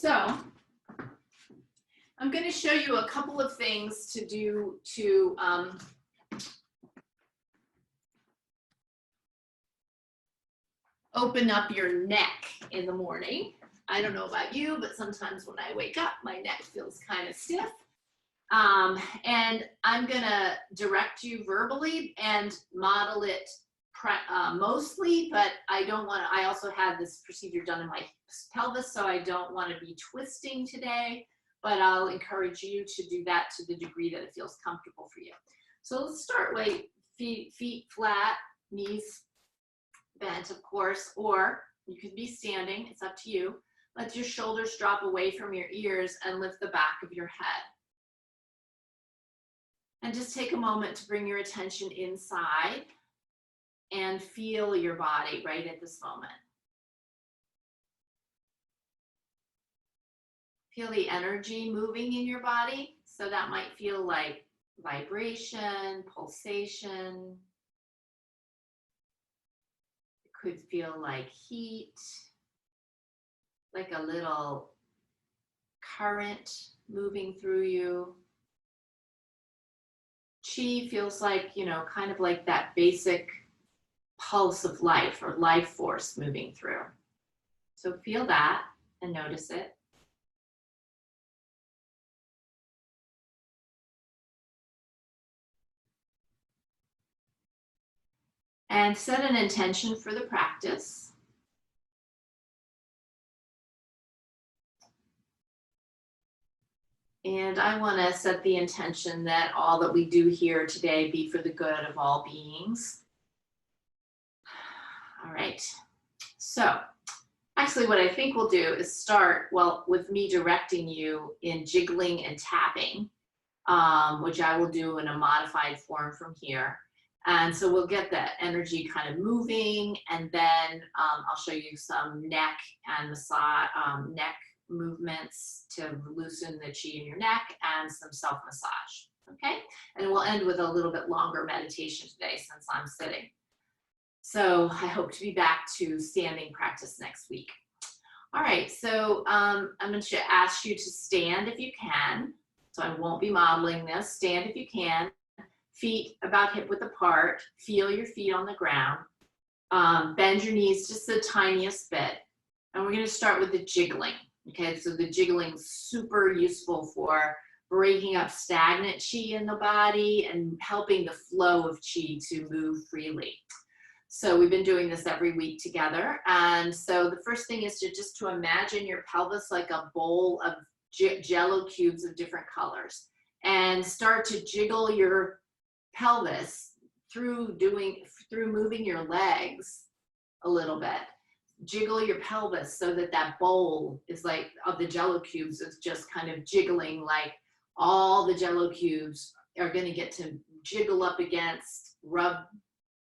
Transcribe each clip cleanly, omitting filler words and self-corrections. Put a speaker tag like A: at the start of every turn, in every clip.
A: So I'm going to show you a couple of things to do to open up your neck in the morning. I don't know about you, but sometimes when I wake up, my neck feels kind of stiff. And I'm going to direct you verbally and model it mostly, but I don't want to, I also had this procedure done in my pelvis, so I don't want to be twisting today, but I'll encourage you to do that to the degree that it feels comfortable for you. So let's start with feet flat, knees bent, of course, or you could be standing, it's up to you. Let your shoulders drop away from your ears and lift the back of your head. And just take a moment to bring your attention inside and feel your body right at this moment. Feel the energy moving in your body. So that might feel like vibration, pulsation. It could feel like heat, like a little current moving through you. Qi feels like, you know, kind of like that basic pulse of life or life force moving through. So feel that and notice it. And set an intention for the practice. And I want to set the intention that all that we do here today be for the good of all beings. All right. So actually what I think we'll do is start, well, with me directing you in jiggling and tapping, which I will do in a modified form from here. And so we'll get that energy kind of moving, and then I'll show you some neck and massage, neck movements to loosen the Qi in your neck and some self-massage, okay? And we'll end with a little bit longer meditation today since I'm sitting. So I hope to be back to standing practice next week. All right, so I'm going to ask you to stand if you can. So I won't be modeling this. Stand if you can. Feet about hip width apart. Feel your feet on the ground. Bend your knees just the tiniest bit. And we're going to start with the jiggling. Okay, so the jiggling is super useful for breaking up stagnant Qi in the body and helping the flow of Qi to move freely. So we've been doing this every week together. And so the first thing is to imagine your pelvis like a bowl of jello cubes of different colors, and start to jiggle your pelvis through moving your legs a little bit. Jiggle your pelvis so that that bowl is like of the jello cubes is just kind of jiggling, like all the jello cubes are going to get to jiggle up against, rub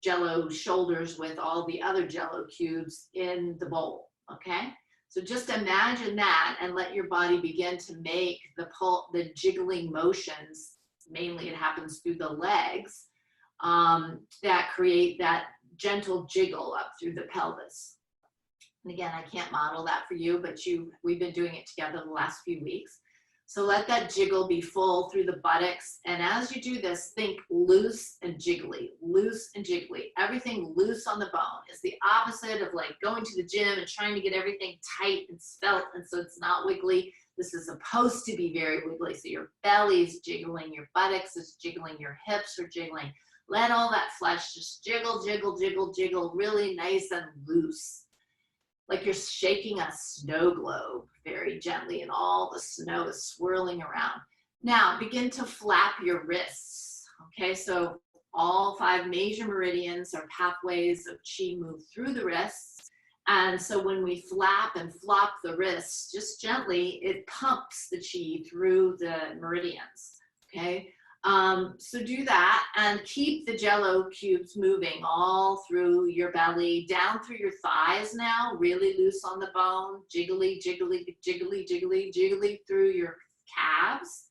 A: jello shoulders with all the other jello cubes in the bowl. Okay, so just imagine that and let your body begin to make the jiggling motions. Mainly it happens through the legs that create that gentle jiggle up through the pelvis. And again, I can't model that for you, but we've been doing it together the last few weeks. So let that jiggle be full through the buttocks. And as you do this, think loose and jiggly, loose and jiggly. Everything loose on the bone is the opposite of like going to the gym and trying to get everything tight and svelte, and so it's not wiggly. This is supposed to be very wiggly. So your belly's jiggling, your buttocks is jiggling, your hips are jiggling. Let all that flesh just jiggle, jiggle, jiggle, jiggle, really nice and loose. Like you're shaking a snow globe very gently and all the snow is swirling around. Now begin to flap your wrists. Okay, so all 5 major meridians or pathways of Qi move through the wrists. And so when we flap and flop the wrists, just gently, it pumps the Qi through the meridians, okay? So do that and keep the jello cubes moving all through your belly, down through your thighs now, really loose on the bone, jiggly, jiggly, jiggly, jiggly, jiggly through your calves.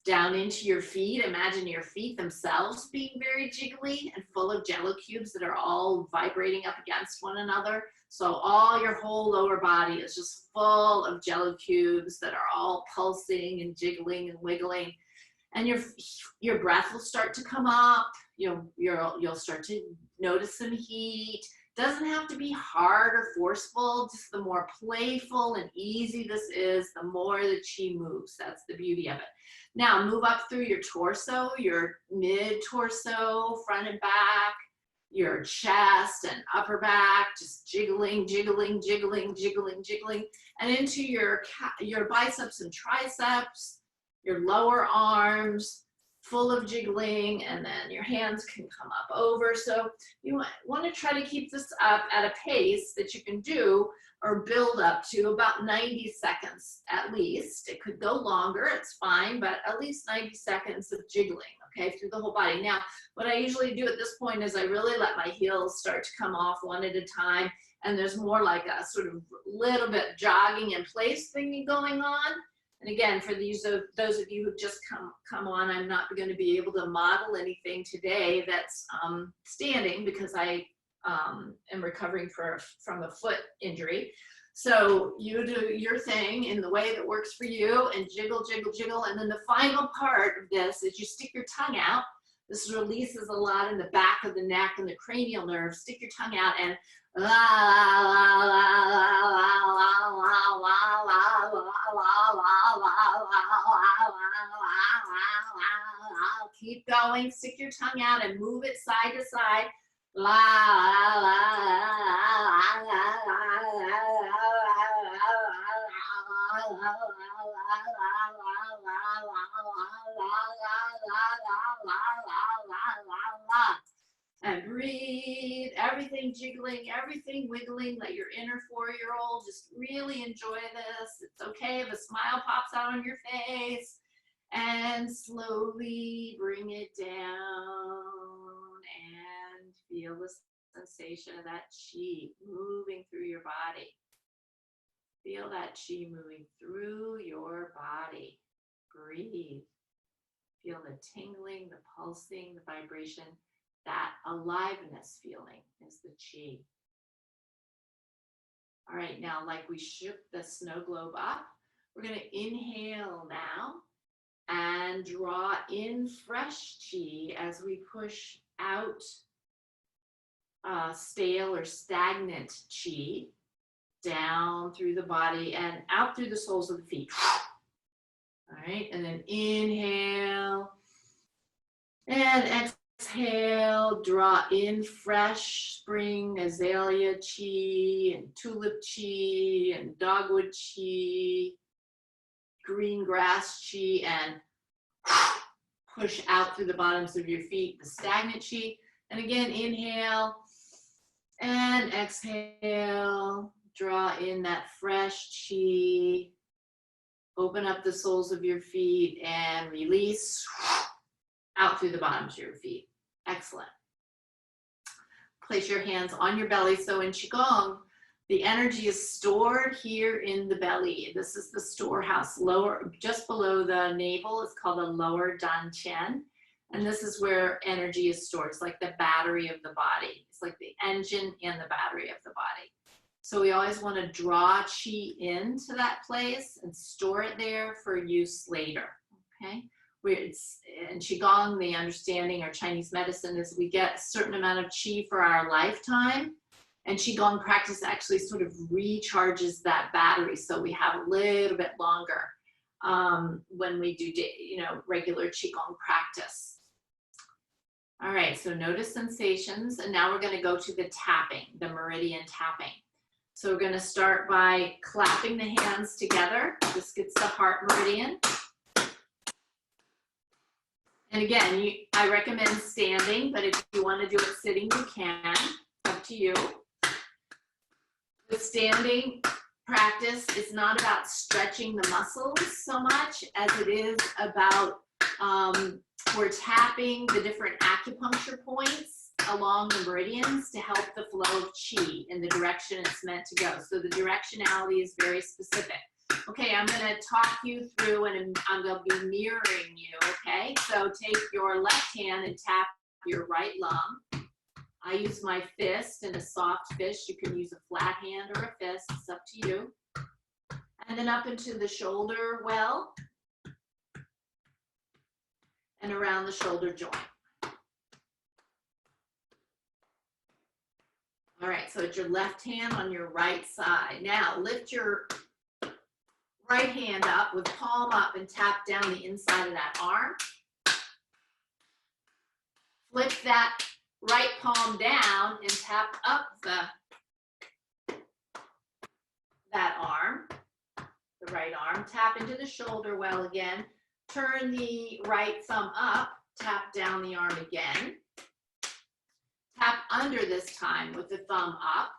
A: down into your feet. Imagine your feet themselves being very jiggly and full of jello cubes that are all vibrating up against one another. So all your whole lower body is just full of jello cubes that are all pulsing and jiggling and wiggling. And your breath will start to come up. You'll start to notice some heat. Doesn't have to be hard or forceful. Just the more playful and easy this is, the more the chi moves. That's the beauty of it. Now move up through your torso, your mid-torso, front and back, your chest and upper back, just jiggling, jiggling, jiggling, jiggling, jiggling, and into your biceps and triceps, your lower arms, full of jiggling, and then your hands can come up over. So you want to try to keep this up at a pace that you can do or build up to about 90 seconds at least. It could go longer, it's fine, but at least 90 seconds of jiggling, okay, through the whole body. Now, what I usually do at this point is I really let my heels start to come off one at a time, and there's more like a sort of little bit jogging in place thing going on. And again, for those of you who've just come on, I'm not going to be able to model anything today that's standing because I am recovering from a foot injury. So you do your thing in the way that works for you and jiggle, jiggle, jiggle. And then the final part of this is you stick your tongue out. This releases a lot in the back of the neck and the cranial nerve. Stick your tongue out and la la la la la la la la la. Keep going, stick your tongue out and move it side to side. La la la la. And breathe, everything jiggling, everything wiggling. Let your inner 4-year-old just really enjoy this. It's okay if a smile pops out on your face. And slowly bring it down and feel the sensation of that chi moving through your body. Feel that chi moving through your body. Breathe. Feel the tingling, the pulsing, the vibration. That aliveness feeling is the chi. All right, now like we shook the snow globe up, we're going to inhale now and draw in fresh chi as we push out stale or stagnant chi down through the body and out through the soles of the feet. All right, and then inhale and exhale, draw in fresh spring azalea chi and tulip chi and dogwood chi, green grass chi, and push out through the bottoms of your feet, the stagnant chi. And again, inhale and exhale, draw in that fresh chi, open up the soles of your feet and release out through the bottoms of your feet. Excellent. Place your hands on your belly. So in Qigong, the energy is stored here in the belly. This is the storehouse, lower, just below the navel. It's called the lower Dan Chen. And this is where energy is stored. It's like the battery of the body. It's like the engine and the battery of the body. So we always want to draw chi into that place and store it there for use later, okay? In Qigong, the understanding, or Chinese medicine, is we get a certain amount of chi for our lifetime, and Qigong practice actually sort of recharges that battery, so we have a little bit longer when we do, regular Qigong practice. All right, so notice sensations, and now we're going to go to the tapping, the meridian tapping. So we're going to start by clapping the hands together. This gets the heart meridian. And again, I recommend standing, but if you want to do it sitting, you can. Up to you. The standing practice is not about stretching the muscles so much as it is about we're tapping the different acupuncture points along the meridians to help the flow of chi in the direction it's meant to go. So the directionality is very specific. Okay, I'm going to talk you through and I'm going to be mirroring you, okay? So take your left hand and tap your right lung. I use my fist and a soft fist. You can use a flat hand or a fist. It's up to you. And then up into the shoulder well and around the shoulder joint. All right, so it's your left hand on your right side. Now lift your right hand up with palm up and tap down the inside of that arm. Flip that right palm down and tap up that arm, the right arm. Tap into the shoulder well again. Turn the right thumb up, tap down the arm again. Tap under this time with the thumb up.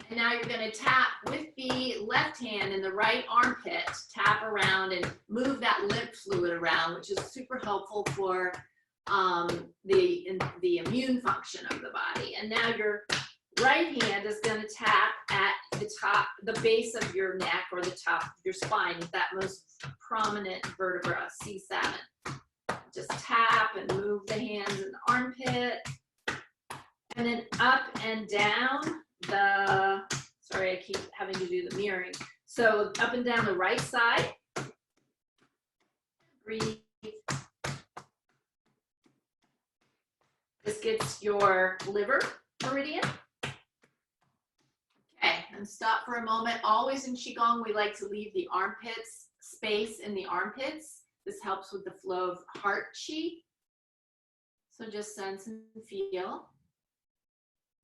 A: And now you're going to tap with the left hand in the right armpit, tap around and move that lymph fluid around, which is super helpful for the immune function of the body. And now your right hand is going to tap at the top, the base of your neck or the top of your spine, that most prominent vertebra, C7. Just tap and move the hands in the armpit. And then up and down the, sorry, I keep having to do the mirroring. So up and down the right side. Breathe. This gets your liver meridian. Okay, and stop for a moment. Always in Qigong, we like to leave the armpits, space in the armpits. This helps with the flow of heart Qi. So just sense and feel.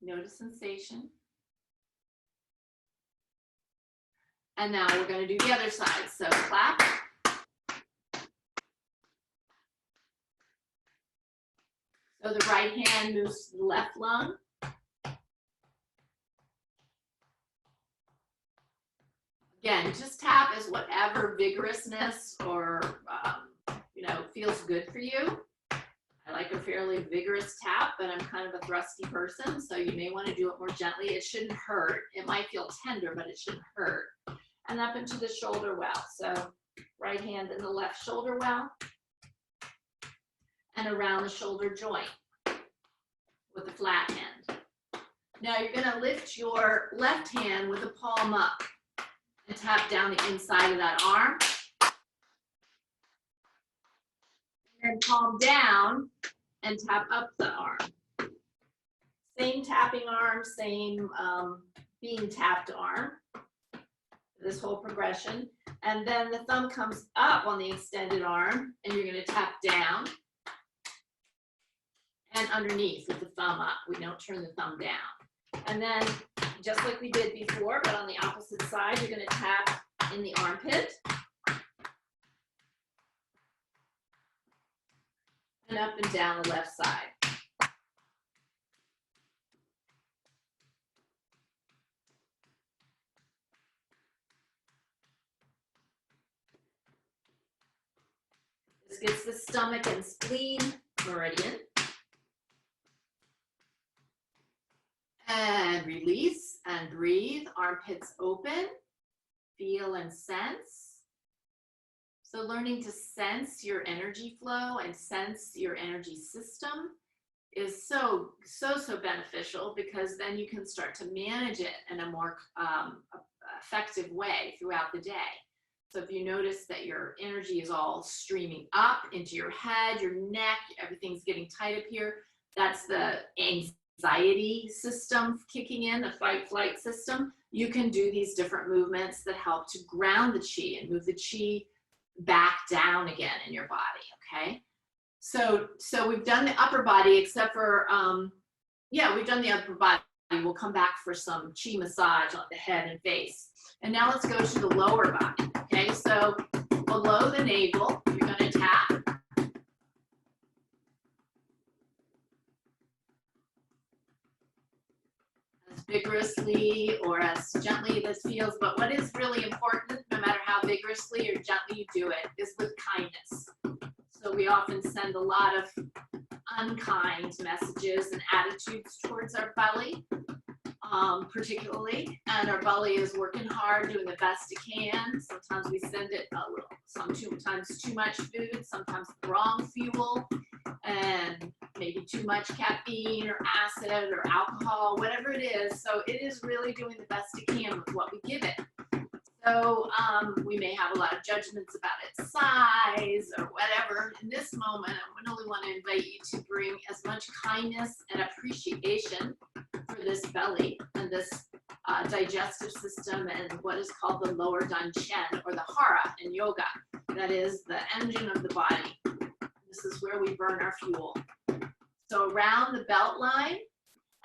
A: Notice sensation. And now we're going to do the other side. So clap. So the right hand moves to the left lung. Again, just tap as whatever vigorousness or, feels good for you. I like a fairly vigorous tap, but I'm kind of a thrusty person, so you may want to do it more gently. It shouldn't hurt. It might feel tender, but it shouldn't hurt. And up into the shoulder well. So right hand in the left shoulder well and around the shoulder joint with the flat hand. Now you're going to lift your left hand with the palm up and tap down the inside of that arm. And palm down and tap up the arm. Same tapping arm, same being tapped arm. This whole progression. And then the thumb comes up on the extended arm and you're going to tap down and underneath with the thumb up. We don't turn the thumb down. And then just like we did before, but on the opposite side, you're going to tap in the armpit. And up and down the left side. This gets the stomach and spleen meridian. And release and breathe, armpits open, feel and sense. So learning to sense your energy flow and sense your energy system is so beneficial, because then you can start to manage it in a more effective way throughout the day. So if you notice that your energy is all streaming up into your head, your neck, everything's getting tight up here, that's the anxiety system kicking in, the fight-flight system. You can do these different movements that help to ground the Qi and move the Qi back down again in your body, okay? So we've done the upper body, except for, we've done the upper body. We'll come back for some Qi massage on the head and face. And now let's go to the lower body, okay? So below the navel, you're gonna tap. As vigorously or as gently as this feels, but what is really important, no matter how vigorously or gently you do it, is with kindness. So we often send a lot of unkind messages and attitudes towards our belly. particularly, and our belly is working hard, doing the best it can. Sometimes we send it a little, sometimes too much food, sometimes the wrong fuel, and maybe too much caffeine or acid or alcohol, whatever it is. So it is really doing the best it can with what we give it. So we may have a lot of judgments about its size or whatever. In this moment, I really want to invite you to bring as much kindness and appreciation for this belly and this digestive system and what is called the lower dantian, or the hara in yoga. That is the engine of the body. This is where we burn our fuel. So around the belt line,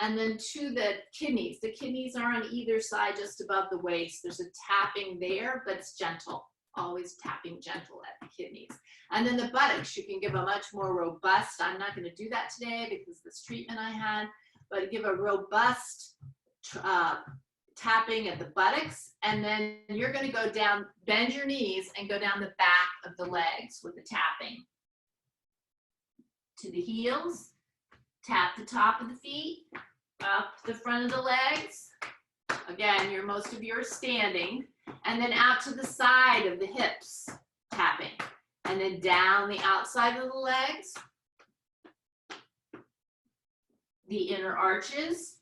A: and then to the kidneys. The kidneys are on either side, just above the waist. There's a tapping there, but it's gentle. Always tapping gentle at the kidneys. And then the buttocks, you can give a much more robust, I'm not going to do that today because of this treatment I had, but give a robust tapping at the buttocks. And then you're going to go down, bend your knees and go down the back of the legs with the tapping. To the heels, tap the top of the feet, up the front of the legs. Again, most of you are standing. And then out to the side of the hips, tapping. And then down the outside of the legs. The inner arches.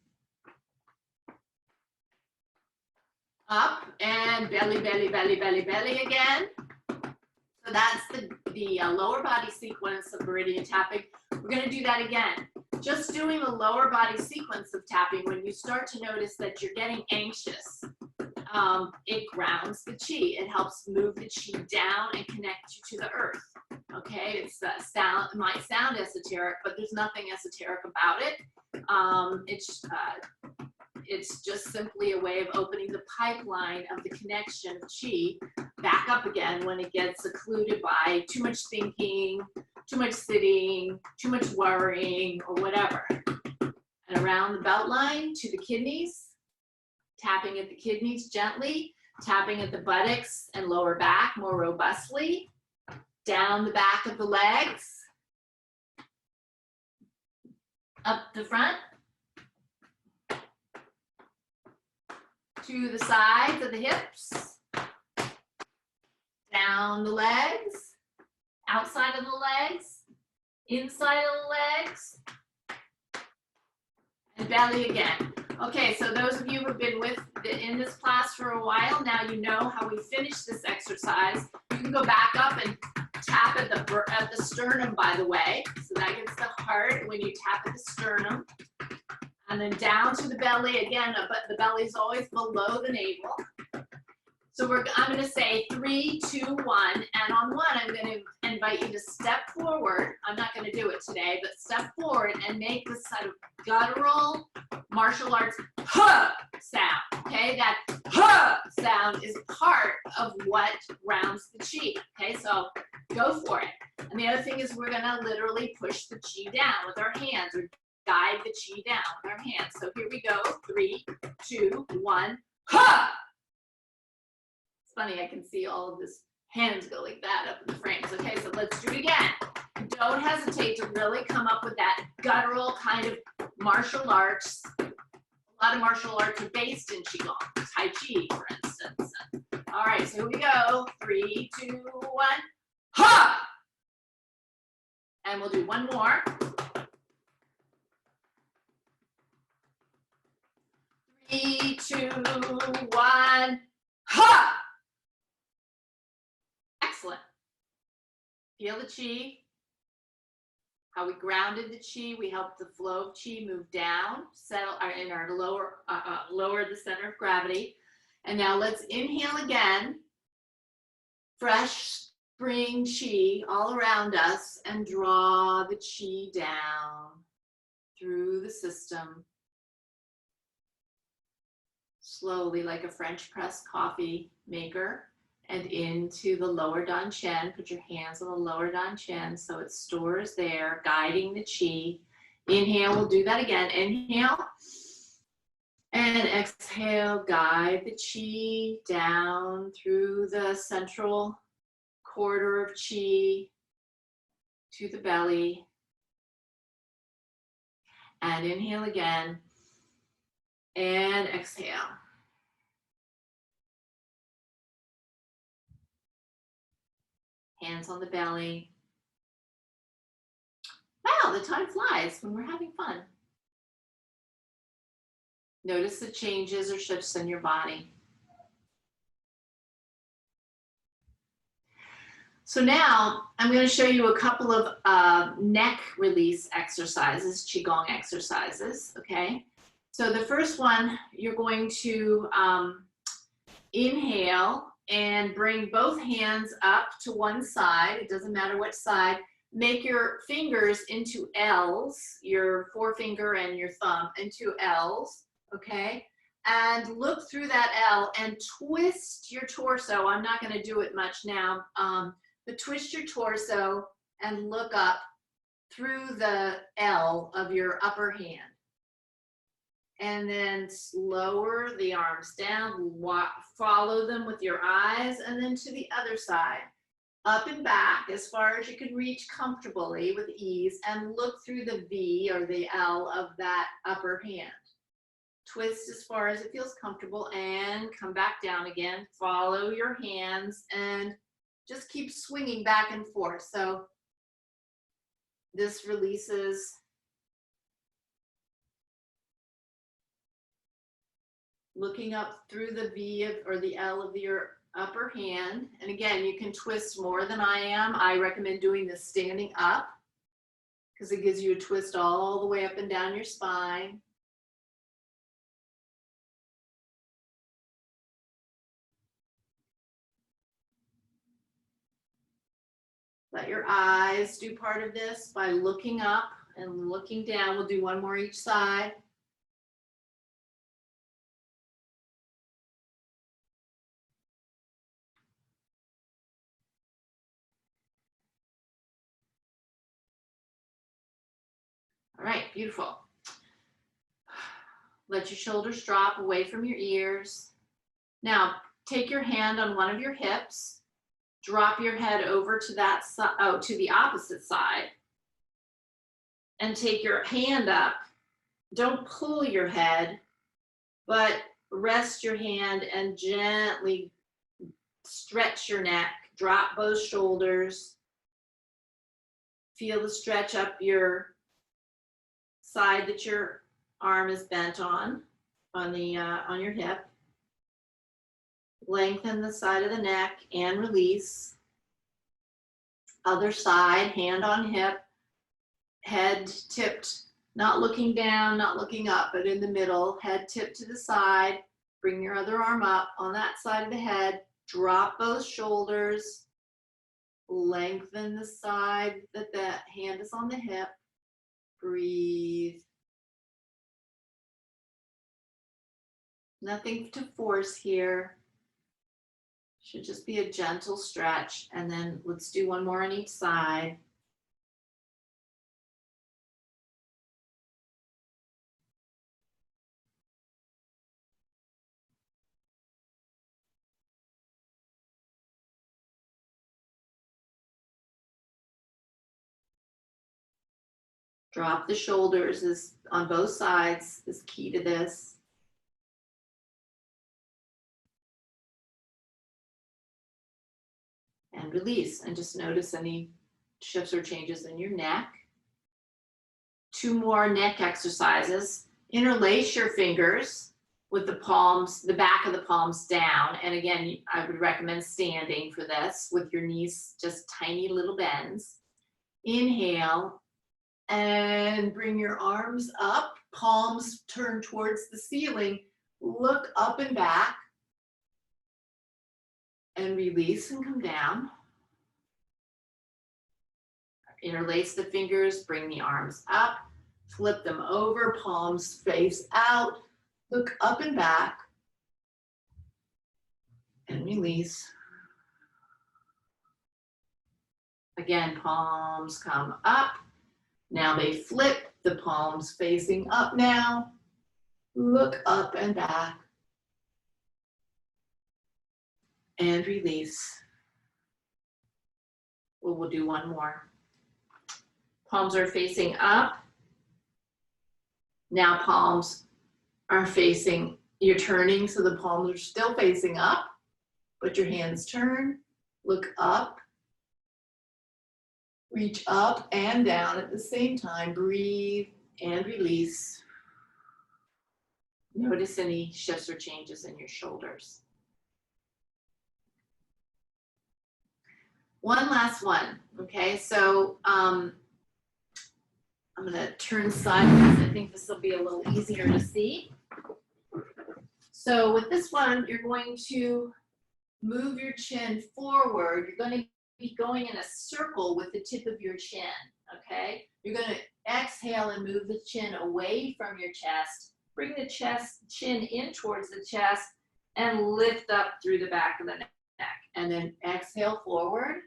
A: Up and belly, belly, belly, belly, belly again. So that's the lower body sequence of meridian tapping. We're going to do that again. Just doing a lower body sequence of tapping, when you start to notice that you're getting anxious, it grounds the chi. It helps move the chi down and connect you to the earth. Okay, it might sound esoteric, but there's nothing esoteric about it. It's just simply a way of opening the pipeline of the connection of chi back up again when it gets occluded by too much thinking, too much sitting, too much worrying, or whatever. And around the belt line to the kidneys, tapping at the kidneys gently, tapping at the buttocks and lower back more robustly, down the back of the legs, up the front, to the sides of the hips, down the legs, outside of the legs, inside of the legs, and belly again. Okay, so those of you who've been in this class for a while, now you know how we finish this exercise. You can go back up and tap at the sternum, by the way. So that gets the heart when you tap at the sternum. And then down to the belly again, but the belly is always below the navel. So I'm going to say 3, 2, 1, and on 1, I'm going to invite you to step forward. I'm not going to do it today, but step forward and make this sort of guttural martial arts huh sound. Okay, that huh sound is part of what grounds the chi. Okay, so go for it. And the other thing is we're going to literally push the chi down with our hands, or guide the chi down with our hands. So here we go. 3, 2, 1, huh! Funny, I can see all of this hands go like that up in the frames. Okay, so let's do it again. Don't hesitate to really come up with that guttural kind of martial arts. A lot of martial arts are based in Qigong, Tai Chi, for instance. All right, so here we go. 3, 2, 1, ha! And we'll do one more. 3, 2, 1, ha! Excellent. Feel the chi. How we grounded the chi. We helped the flow of chi move down, settle in our lower the center of gravity. And now let's inhale again. Fresh spring chi all around us, and draw the chi down through the system. Slowly, like a French press coffee maker. And into the lower dantian. Put your hands on the lower dantian so it stores there, guiding the chi. Inhale, we'll do that again. Inhale. And exhale, guide the chi down through the central corridor of chi to the belly. And inhale again. And exhale. Hands on the belly. Wow, the time flies when we're having fun. Notice the changes or shifts in your body. So now I'm going to show you a couple of neck release exercises, Qigong exercises, okay? So the first one, you're going to inhale and bring both hands up to one side. It doesn't matter which side. Make your fingers into L's, your forefinger and your thumb into L's, okay? And look through that L and twist your torso. I'm not going to do it much now, but twist your torso and look up through the L of your upper hand. And then lower the arms down, follow them with your eyes, and then to the other side. Up and back as far as you can reach comfortably with ease, and look through the V or the L of that upper hand. Twist as far as it feels comfortable and come back down again. Follow your hands and just keep swinging back and forth. So this releases looking up through the V or the L of your upper hand. And again, you can twist more than I am. I recommend doing this standing up because it gives you a twist all the way up and down your spine. Let your eyes do part of this by looking up and looking down. We'll do one more each side. All right, beautiful. Let your shoulders drop away from your ears. Now, take your hand on one of your hips. Drop your head over to that side, to the opposite side. And take your hand up. Don't pull your head, but rest your hand and gently stretch your neck. Drop both shoulders. Feel the stretch up your side that your arm is bent on your hip. Lengthen the side of the neck and release. Other side, hand on hip, head tipped, not looking down, not looking up, but in the middle, head tipped to the side. Bring your other arm up on that side of the head. Drop both shoulders. Lengthen the side that the hand is on the hip. Breathe. Nothing to force here. Should just be a gentle stretch. And then let's do one more on each side. Drop the shoulders is on both sides is key to this. And release, and just notice any shifts or changes in your neck. Two more neck exercises. Interlace your fingers with the palms, the back of the palms down. And again, I would recommend standing for this with your knees just tiny little bends. Inhale and bring your arms up, palms turn towards the ceiling. Look up and back. And release and come down. Interlace the fingers, bring the arms up, flip them over, palms face out, look up and back, and release. Again, palms come up. Now they flip, the palms facing up now. Look up and back. And release. We'll do one more. Palms are facing up. Now palms are facing, you're turning so the palms are still facing up, but your hands turn, look up, reach up and down at the same time, breathe and release. Notice any shifts or changes in your shoulders. One last one, okay? So I'm gonna turn sideways. I think this will be a little easier to see. So with this one, you're going to move your chin forward. You're going to be going in a circle with the tip of your chin, okay? You're going to exhale and move the chin away from your chest. Bring the chin in towards the chest and lift up through the back of the neck. And then exhale forward.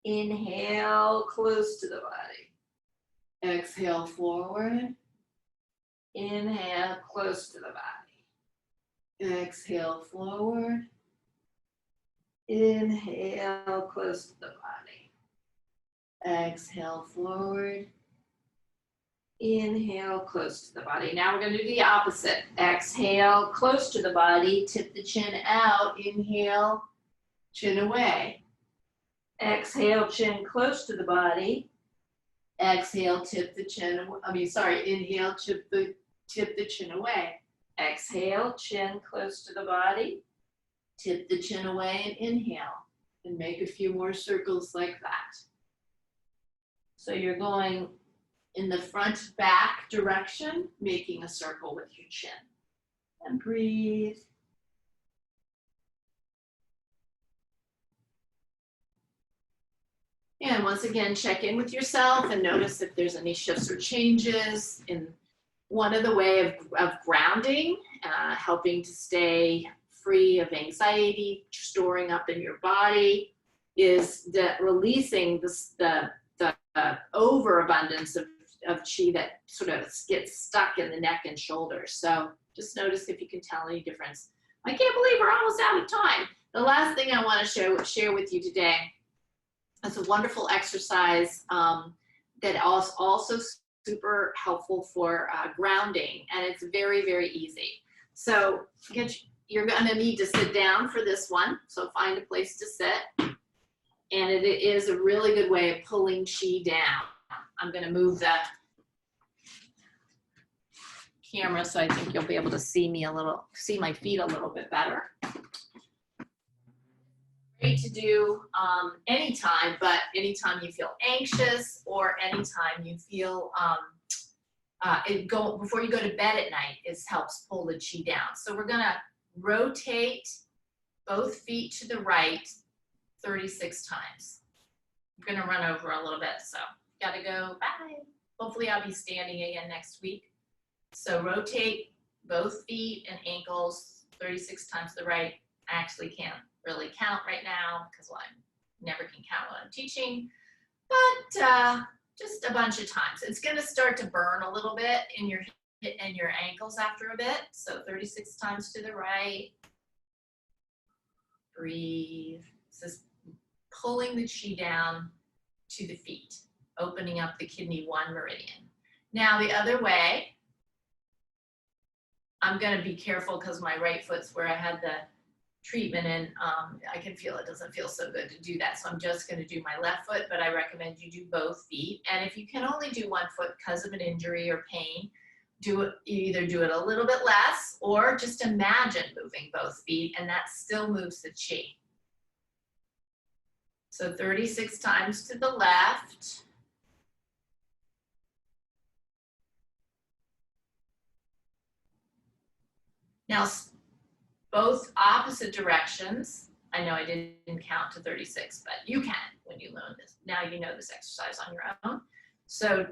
A: Inhale close to the body. Exhale forward. Inhale close to the body. Exhale forward. Inhale close to the body. Exhale forward. Inhale close to the body. Now we're going to do the opposite. Exhale close to the body. Tip the chin out. Inhale, chin away. Exhale, chin close to the body. Exhale, tip the chin. Inhale, tip the chin away. Exhale, chin close to the body. Tip the chin away and inhale. And make a few more circles like that. So you're going in the front back direction, making a circle with your chin. And breathe. And once again, check in with yourself and notice if there's any shifts or changes. In one of the way of grounding, helping to stay free of anxiety, storing up in your body, is that releasing the overabundance of Qi that sort of gets stuck in the neck and shoulders. So just notice if you can tell any difference. I can't believe we're almost out of time. The last thing I want to share with you today is a wonderful exercise that also super helpful for grounding, and it's very, very easy. So you're going to need to sit down for this one, so find a place to sit. And it is a really good way of pulling Qi down. I'm going to move the camera so I think you'll be able to see my feet a little bit better. Great to do anytime, but anytime you feel anxious or anytime you feel before you go to bed at night, it helps pull the Qi down. So we're going to rotate both feet to the right 36 times. I'm going to run over a little bit, so got to go. Bye. Hopefully I'll be standing again next week. So rotate both feet and ankles 36 times to the right. I actually can't really count right now because I never can count when I'm teaching, but just a bunch of times. It's going to start to burn a little bit in your ankles after a bit. So 36 times to the right. Breathe. This is pulling the Qi down to the feet, opening up the kidney 1 meridian. Now the other way, I'm going to be careful because my right foot's where I had the treatment and I can feel it doesn't feel so good to do that. So I'm just going to do my left foot, but I recommend you do both feet. And if you can only do one foot because of an injury or pain, you either do it a little bit less or just imagine moving both feet, and that still moves the Qi. So 36 times to the left. Now, both opposite directions. I know I didn't count to 36, but you can when you learn this. Now you know this exercise on your own. So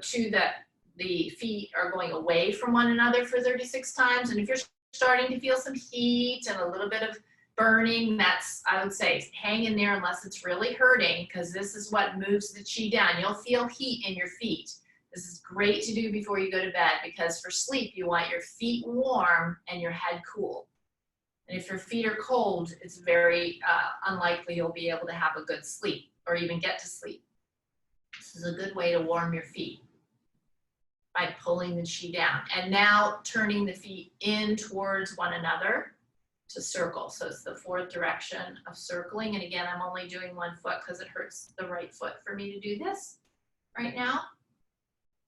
A: the feet are going away from one another for 36 times. And if you're starting to feel some heat and a little bit of burning, that's, I would say, hang in there unless it's really hurting, because this is what moves the Qi down. You'll feel heat in your feet. This is great to do before you go to bed, because for sleep, you want your feet warm and your head cool. And if your feet are cold, it's very unlikely you'll be able to have a good sleep or even get to sleep. This is a good way to warm your feet by pulling the Qi down. And now turning the feet in towards one another to circle. So it's the fourth direction of circling. And again, I'm only doing one foot because it hurts the right foot for me to do this right now.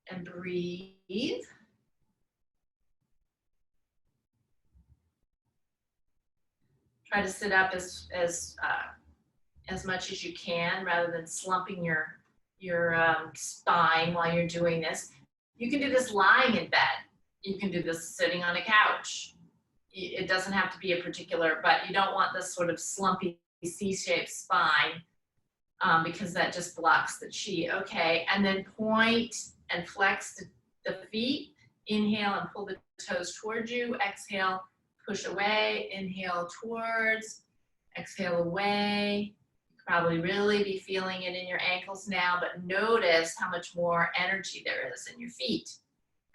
A: And breathe. Try to sit up as much as you can rather than slumping your spine while you're doing this. You can do this lying in bed. You can do this sitting on a couch. It doesn't have to be a particular, but you don't want this sort of slumpy C-shaped spine because that just blocks the Qi. Okay, and then point and flex the feet. Inhale and pull the toes towards you. Exhale, push away. Inhale towards. Exhale away. You could probably really be feeling it in your ankles now, but notice how much more energy there is in your feet.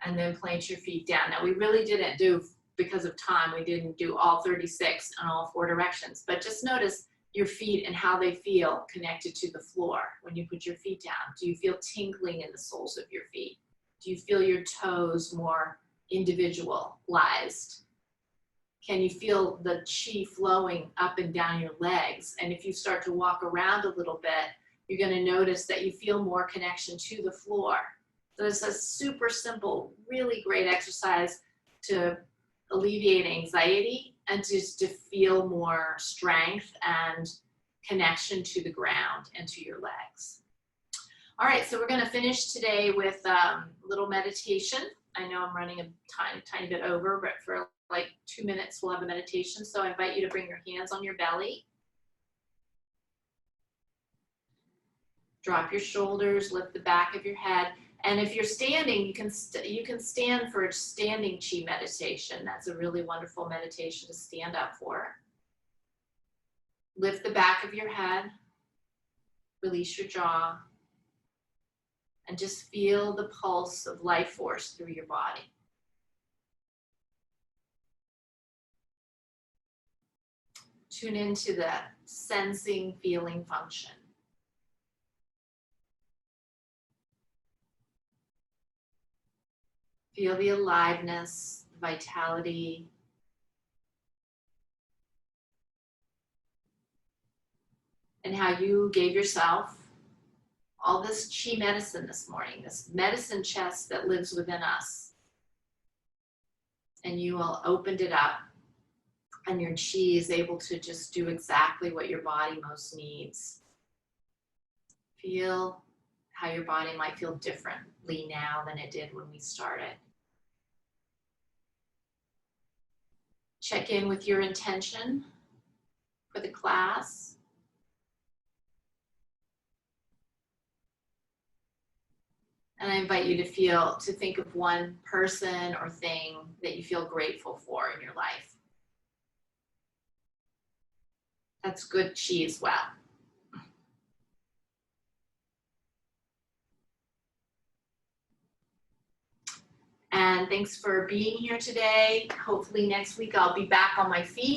A: And then plant your feet down. Now we really didn't do, because of time, we didn't do all 36 in all 4 directions, but just notice your feet and how they feel connected to the floor when you put your feet down. Do you feel tingling in the soles of your feet? Do you feel your toes more individualized? Can you feel the Qi flowing up and down your legs? And if you start to walk around a little bit, you're going to notice that you feel more connection to the floor. So it's a super simple, really great exercise to alleviate anxiety and just to feel more strength and connection to the ground and to your legs. All right, so we're going to finish today with a little meditation. I know I'm running a tiny bit over, but for like 2 minutes we'll have a meditation. So I invite you to bring your hands on your belly. Drop your shoulders, lift the back of your head. And if you're standing, you can stand for a standing Qi meditation. That's a really wonderful meditation to stand up for. Lift the back of your head. Release your jaw. And just feel the pulse of life force through your body. Tune into the sensing, feeling function. Feel the aliveness, the vitality. And how you gave yourself all this Qi medicine this morning, this medicine chest that lives within us. And you all opened it up, and your Qi is able to just do exactly what your body most needs. Feel how your body might feel differently now than it did when we started. Check in with your intention for the class. And I invite you to think of one person or thing that you feel grateful for in your life. That's good Qi as well. And thanks for being here today. Hopefully next week I'll be back on my feet.